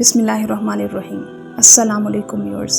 बिस्मिल्लाहिर्रहमानिर्रहीम। अस्सलाम वालेकुम व्यूअर्स।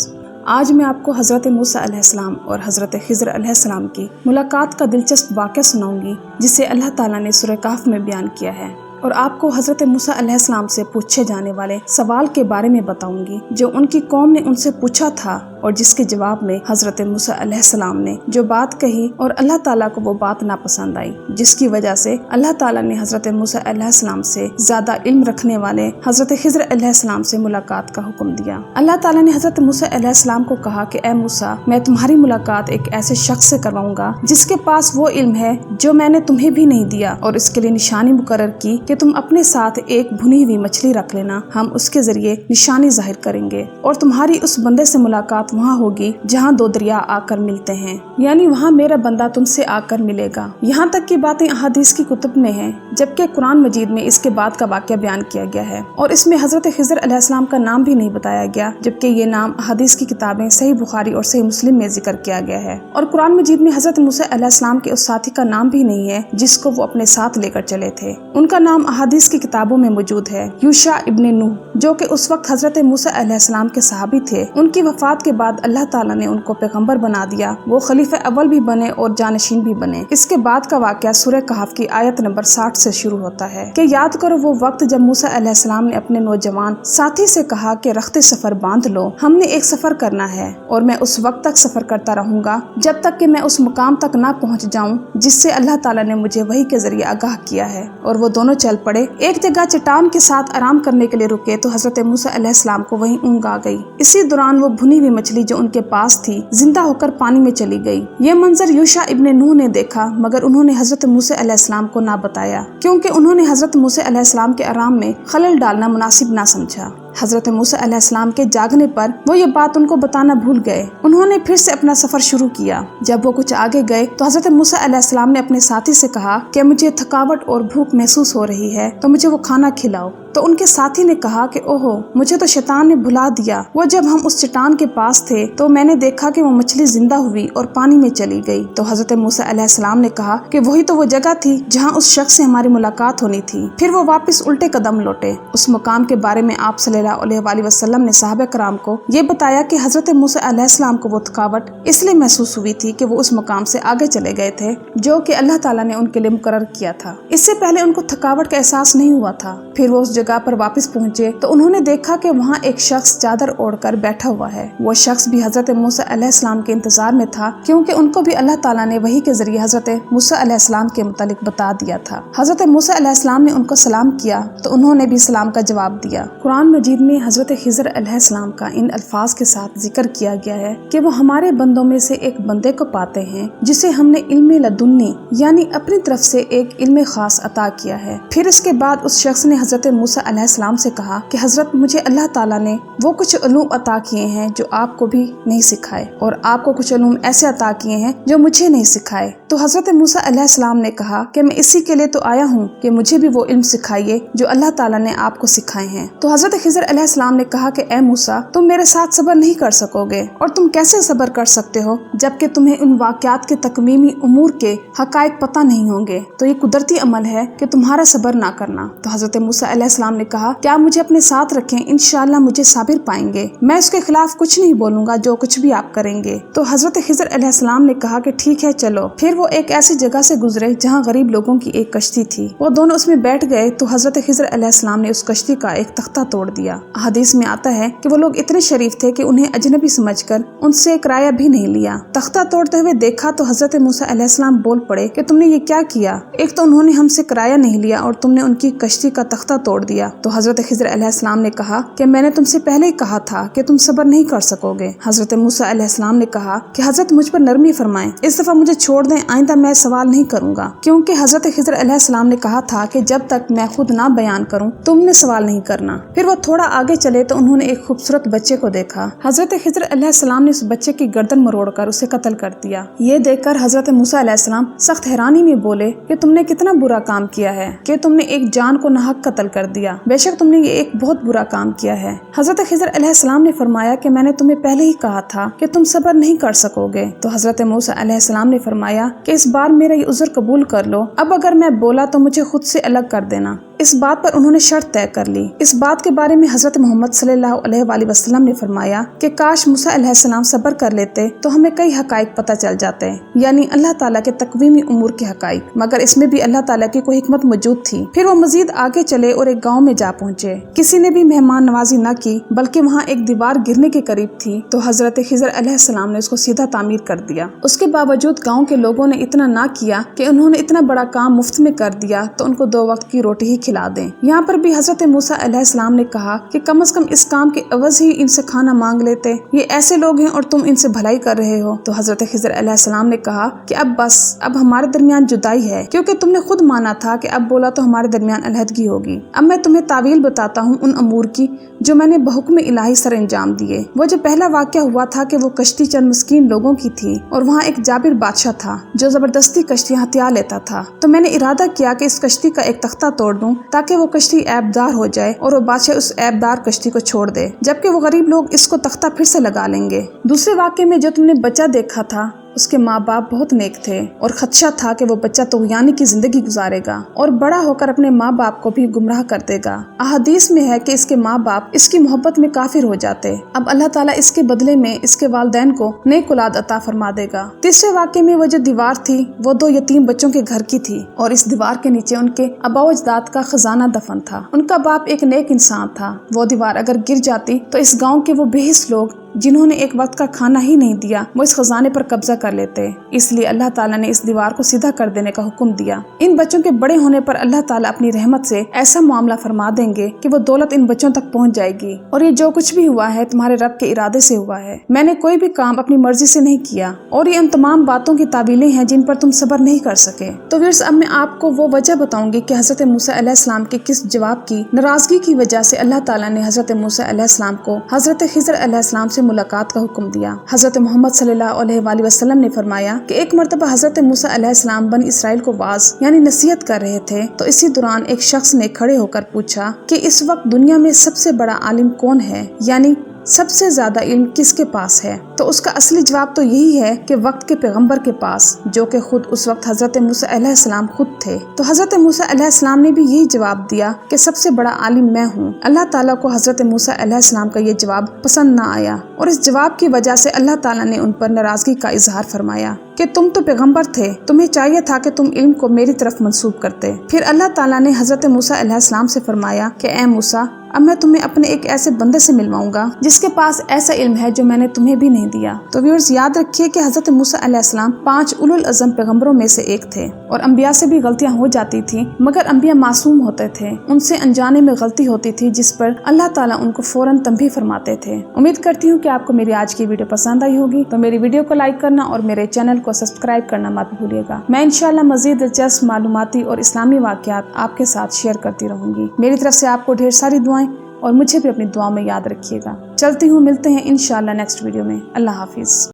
आज मैं आपको हज़रत मूसा अलैहिस्सलाम और हज़रत खिज़र अलैहिस्सलाम की मुलाकात का दिलचस्प वाक़या सुनाऊंगी, जिसे अल्लाह ताला ने सूरह कहफ में बयान किया है, और आपको हज़रत मूसा अलैहिस्सलाम से पूछे जाने वाले सवाल के बारे में बताऊंगी जो उनकी कौम ने उनसे पूछा था, और जिसके जवाब में हज़रत मूसा अलैहिस्सलाम ने जो बात कही और अल्लाह ताला को वो बात नापसंद आई, जिसकी वजह से अल्लाह ताला ने हज़रत मूसा अलैहिस्सलाम से ज़्यादा इल्म रखने वाले हज़रत खिज़र अलैहिस्सलाम से मुलाकात का हुक्म दिया। अल्लाह ताला ने हज़रत मूसा अलैहिस्सलाम को कहा कि ए मूसा, मैं तुम्हारी मुलाकात एक ऐसे शख्स से करवाऊंगा जिसके पास वो इल्म है जो मैंने तुम्हें भी नहीं दिया, और इसके लिए निशानी मुकर्रर की कि तुम अपने साथ एक भुनी हुई मछली रख लेना, हम उसके जरिए निशानी जाहिर करेंगे, और तुम्हारी उस बंदे से मुलाकात वहाँ होगी जहाँ दो दरिया आकर मिलते हैं, यानी वहाँ मेरा बंदा तुमसे आकर मिलेगा। यहाँ तक की बातें अहादीस की कुतुब में हैं, जबकि कुरान मजीद में इसके बाद का वाक़या बयान किया गया है, और इसमें हज़रत खिज़र अलैहिस्सलाम का नाम भी नहीं बताया गया, जबकि ये नाम अहादीस की किताबें सही बुखारी और सही मुस्लिम में जिक्र किया गया है। और कुरान मजीद में हज़रत मूसा अलैहिस्सलाम के उस साथी का नाम भी नहीं है जिसको वो अपने साथ लेकर चले थे। उनका नाम अहादीस की किताबों में मौजूद है, यूशा इब्ने नूह, जो कि उस वक्त हज़रत मूसा अलैहिस्सलाम के सहाबी थे। उनकी वफात के बाद अल्लाह ताला ने उनको पैगंबर बना दिया, वो खलीफा अव्वल भी बने और जानशीन भी बने। इसके बाद का वाक़या सूरह कहफ की आयत नंबर 60 से शुरू होता है कि याद करो वो वक्त जब मूसा अलैहिस्सलाम ने अपने नौजवान साथी से कहा कि रख्ते सफर बांध लो, हमने एक सफर करना है, और मैं उस वक्त तक सफर करता रहूंगा जब तक कि मैं उस मुकाम तक ना पहुंच जाऊं जिससे अल्लाह ताला ने मुझे वही के जरिए आगाह किया है। और वो दोनों चल पड़े। एक जगह चट्टान के साथ आराम करने के लिए रुके तो हज़रत मूसा अलैहिस्सलाम को वहीं ऊँघ आ गई। इसी दौरान वो भुनी हुई मछली जो उनके पास थी जिंदा होकर पानी में चली गई। ये मंजर यूशा इब्ने नूह ने देखा, मगर उन्होंने हज़रत मूसा अलैहिस्सलाम को ना बताया, क्योंकि उन्होंने हज़रत मूसा अलैहिस्सलाम के आराम में खलल डालना मुनासिब ना समझा। हज़रत मूसा अलैहिस्सलाम के जागने पर वो ये बात उनको बताना भूल गए। उन्होंने फिर से अपना सफर शुरू किया। जब वो कुछ आगे गए तो हज़रत मूसा अलैहिस्सलाम ने अपने साथी से कहा कि मुझे थकावट और भूख महसूस हो रही है, तो मुझे वो खाना खिलाओ। तो उनके साथी ने कहा कि ओहो, मुझे तो शैतान ने भुला दिया। वो जब हम उस चट्टान के पास थे तो मैंने देखा कि वो मछली जिंदा हुई और पानी में चली गई। तो हज़रत मूसा अलैहिस्सलाम ने कहा कि वही तो वो जगह थी जहाँ उस शख्स से हमारी मुलाकात होनी थी। फिर वो वापस उल्टे कदम लौटे। उस मुकाम के बारे में आप सल्लल्लाहु अलैहि वसल्लम ने सहाबा कराम को ये बताया कि हज़रत मूसा अलैहिस्सलाम को वो थकावट इसलिए महसूस हुई थी कि वो उस मुकाम से आगे चले गए थे जो कि अल्लाह ताला ने उनके लिए मुकर्रर किया था। इससे पहले उनको थकावट का एहसास नहीं हुआ था। फिर वो उस जगह पर वापस पहुंचे तो उन्होंने देखा कि वहाँ एक शख्स चादर ओढ़कर बैठा हुआ है। वो शख्स भी हज़रत मूसा अलैहिस्सलाम के इंतजार में था, क्योंकि उनको भी अल्लाह ताला ने वही के जरिए हज़रत मूसा अलैहिस्सलाम के मुतालिक बता दिया था। हज़रत मूसा अलैहिस्सलाम ने उनको सलाम किया तो उन्होंने भी सलाम का जवाब दिया। कुरान मजीद में हज़रत खिज़र अलैहिस्सलाम का इन अल्फाज के साथ जिक्र किया गया है कि वो हमारे बंदों में से एक बंदे को पाते हैं जिसे हमने इल्म लदुन्नी यानी अपनी तरफ से एक इल्म खास अता किया है। फिर इसके बाद उस शख्स ने हज़रत मूसा अलैहिस्सलाम से कहा कि हज़रत, मुझे अल्लाह ताला ने वो कुछ उलूम अता किए हैं जो आपको भी नहीं सिखाए, और आपको कुछ उलूम ऐसे अता किए हैं जो मुझे नहीं सिखाए। तो हज़रत मूसा अलैहिस्सलाम ने कहा कि मैं इसी के लिए तो आया हूँ कि मुझे भी वो इल्म सिखाइए जो अल्लाह ताला ने आपको सिखाए हैं। तो हज़रत खिज़र अलैहिस्सलाम ने कहा कि ए मूसा, तुम मेरे साथ सब्र नहीं कर सकोगे, और तुम कैसे सब्र कर सकते हो जबकि तुम्हें उन वाक़यात के तकमीमी उमूर के हक़ाइक़ पता नहीं होंगे। तो ये कुदरती अमल है कि तुम्हारा सब्र ना करना। तो हज़रत मूसा अलैहिस्सलाम ने कहा, क्या मुझे अपने साथ रखें, इंशाअल्लाह मुझे साबिर पाएंगे, मैं उसके खिलाफ कुछ नहीं बोलूंगा जो कुछ भी आप करेंगे। तो हज़रत खिज़र अलैहिस्सलाम ने कहा कि ठीक है चलो। फिर वो एक ऐसी जगह से गुजरे जहाँ गरीब लोगों की एक कश्ती थी। वो दोनों उसमें बैठ गए तो हज़रत खिज़र अलैहिस्सलाम ने उस कश्ती का एक तख्ता तोड़ दिया। हदीस में आता है कि वो लोग इतने शरीफ थे कि उन्हें अजनबी समझकर उनसे किराया भी नहीं लिया। तख्ता तोड़ते हुए देखा तो हज़रत मूसा अलैहिस्सलाम बोल पड़े कि तुमने ये क्या किया, एक तो उन्होंने हमसे किराया नहीं लिया और तुमने उनकी कश्ती का तख्ता तोड़ दिया। तो हज़रत खिज़र अलैहिस्सलाम ने कहा कि मैंने तुमसे पहले ही कहा था कि तुम सब्र नहीं कर सकोगे। हज़रत मूसा अलैहिस्सलाम ने कहा कि हज़रत मुझ पर नरमी फरमाएं, इस दफा मुझे छोड़ दें, आइंदा मैं सवाल नहीं करूंगा, क्योंकि हज़रत खिज़र अलैहिस्सलाम ने कहा था कि जब तक मैं खुद ना बयान करूं तुमने सवाल नहीं करना। फिर वो थोड़ा आगे चले तो उन्होंने एक खूबसूरत बच्चे को देखा। हज़रत खिज़र अलैहिस्सलाम ने उस बच्चे की गर्दन मरोड़कर उसे कत्ल कर दिया। ये देखकर हज़रत मूसा अलैहिस्सलाम सख्त हैरानी में बोले कि तुमने कितना बुरा काम किया है कि तुमने एक जान को नाहक कत्ल कर दिया। बेशक तुमने ये एक बहुत बुरा काम किया है। हज़रत खिज़र अलैहिस्सलाम ने फरमाया कि मैंने तुम्हें पहले ही कहा था कि तुम सब्र नहीं कर सकोगे। तो हज़रत मूसा अलैहिस्सलाम ने फरमाया कि इस बार मेरा ये उज़्र कबूल कर लो, अब अगर मैं बोला तो मुझे खुद से अलग कर देना। इस बात पर उन्होंने शर्त तय कर ली। इस बात के बारे में हजरत मोहम्मद सल्लल्लाहु अलैहि वसल्लम ने फरमाया कि काश मूसा अलैहिस्सलाम सब्र कर लेते तो हमें कई हकाइक पता चल जाते, यानी अल्लाह ताला के तकवीमी उमूर के हकाइक, मगर इसमें भी अल्लाह ताला की कोई हिकमत मौजूद थी। फिर वो मजीद आगे चले और एक गाँव में जा पहुँचे। किसी ने भी मेहमान नवाजी न की, बल्कि वहाँ एक दीवार गिरने के करीब थी तो हजरत खिज़र अलैहिस्सलाम ने उसको सीधा तामीर कर दिया। उसके बावजूद गाँव के लोगों ने इतना ना किया कि उन्होंने इतना बड़ा काम मुफ्त में कर दिया तो उनको 2 वक्त की रोटी ही खिला दें। यहाँ पर भी हजरत मूसा अलैहिस्सलाम ने कहा कि कम से कम इस काम के एवज ही इनसे खाना मांग लेते, ये ऐसे लोग हैं और तुम इनसे भलाई कर रहे हो। तो हजरत खिज़र अलैहिस्सलाम ने कहा कि अब बस, अब हमारे दरमियान जुदाई है, क्योंकि तुमने खुद माना था कि अब बोला तो हमारे दरमियान अलहदगी होगी। अब मैं तुम्हें तावील बताता हूँ उन अमूर की जो मैंने बहुक्म इलाही सर अंजाम दिए। वो जो पहला वाक़या हुआ था कि वो कश्ती चंद मिस्कीन लोगों की थी और वहाँ एक जाबिर बादशाह था जो जबरदस्ती कश्ती हथिया लेता था। तो मैंने इरादा किया कि इस कश्ती का एक तख्ता तोड़ दूं ताकि वो कश्ती ऐबदार हो जाए और वो बादशाह उस ऐबदार कश्ती को छोड़ दे, जबकि वो गरीब लोग इसको तख्ता फिर से लगा लेंगे। दूसरे वाक़ये में जो तुमने बच्चा देखा था उसके माँ बाप बहुत नेक थे और खदशा था कि वो बच्चा तुग़यानी की जिंदगी गुजारेगा और बड़ा होकर अपने माँ बाप को भी गुमराह कर देगा। अहादीस में है कि इसके माँ बाप इसकी मोहब्बत में काफिर हो जाते। अब अल्लाह ताला इसके बदले में इसके वालिदैन को नेक औलाद अता फरमा देगा। तीसरे वाक़ये में वो जो दीवार थी वो 2 यतीम बच्चों के घर की थी और इस दीवार के नीचे उनके आबा व अजदाद का खजाना दफन था। उनका बाप एक नेक इंसान था। वो दीवार अगर गिर जाती तो इस गाँव के वो बेहिस लोग जिन्होंने एक वक्त का खाना ही नहीं दिया वो इस खजाने पर कब्जा कर लेते। इसलिए अल्लाह ताला ने इस दीवार को सीधा कर देने का हुक्म दिया। इन बच्चों के बड़े होने पर अल्लाह ताला अपनी रहमत से ऐसा मामला फरमा देंगे कि वो दौलत इन बच्चों तक पहुंच जाएगी और ये जो कुछ भी हुआ है तुम्हारे रब के इरादे से हुआ है। मैंने कोई भी काम अपनी मर्जी से नहीं किया और ये उन तमाम बातों की तावीलें हैं जिन पर तुम सब्र नहीं कर सके। तो व्यूअर्स, अब मैं आपको वो वजह बताऊंगी कि हजरत मूसा अलैहिस्सलाम के किस जवाब की नाराजगी की वजह से अल्लाह ताला ने हजरत मूसा अलैहिस्सलाम को हजरत खिज़र अलैहिस्सलाम से मुलाकात का हुक्म दिया। हजरत मोहम्मद सल्लल्लाहु अलैहि वसल्लम ने फरमाया कि एक मर्तबा हजरत मूसा अलैहिस्सलाम बनी इसराइल को वाज यानी नसीहत कर रहे थे तो इसी दौरान एक शख्स ने खड़े होकर पूछा कि इस वक्त दुनिया में सबसे बड़ा आलिम कौन है, यानी सबसे ज्यादा इल्म किसके पास है। तो उसका असली जवाब तो यही है कि वक्त के पैगंबर के पास, जो कि खुद उस वक्त हजरत मूसा अलैहिस्सलाम खुद थे। तो हजरत मूसा अलैहिस्सलाम ने भी यही जवाब दिया कि सबसे बड़ा आलिम मैं हूँ। अल्लाह ताला को हजरत मूसा अलैहिस्सलाम का ये जवाब पसंद न आया और इस जवाब की वजह से अल्लाह ताला ने उन पर नाराजगी का इजहार फरमाया कि तुम तो पैगंबर थे, तुम्हें चाहिए था कि तुम इल्म को मेरी तरफ मंसूब करते। फिर अल्लाह ताला ने हजरत मूसा अलैहिस्सलाम से फरमाया कि ए मूसा, अब मैं तुम्हें अपने एक ऐसे बंदे से मिलवाऊंगा जिसके पास ऐसा इल्म है जो मैंने तुम्हें भी नहीं दिया। तो व्यूअर्स, याद रखिए कि हजरत मूसा अलैहिस्सलाम 5 उलुल अज़म पैगंबरों में से एक थे और अंबिया से भी गलतियां हो जाती थी, मगर अंबिया मासूम होते थे, उनसे अनजाने में गलती होती थी जिस पर अल्लाह ताला उनको फौरन तंबीह फरमाते थे। उम्मीद करती हूँ कि आपको मेरी आज की वीडियो पसंद आई होगी। तो मेरी वीडियो को लाइक करना और मेरे चैनल को सब्सक्राइब करना मत भूलिएगा। मैं इंशाल्लाह मजीद दिलचस्प मालूमाती और इस्लामी वाक़यात आपके साथ शेयर करती रहूंगी। मेरी तरफ से आपको ढेर सारी दुआएं और मुझे भी अपनी दुआ में याद रखिएगा। चलती हूँ, मिलते हैं इंशाल्लाह नेक्स्ट वीडियो में। अल्लाह हाफिज।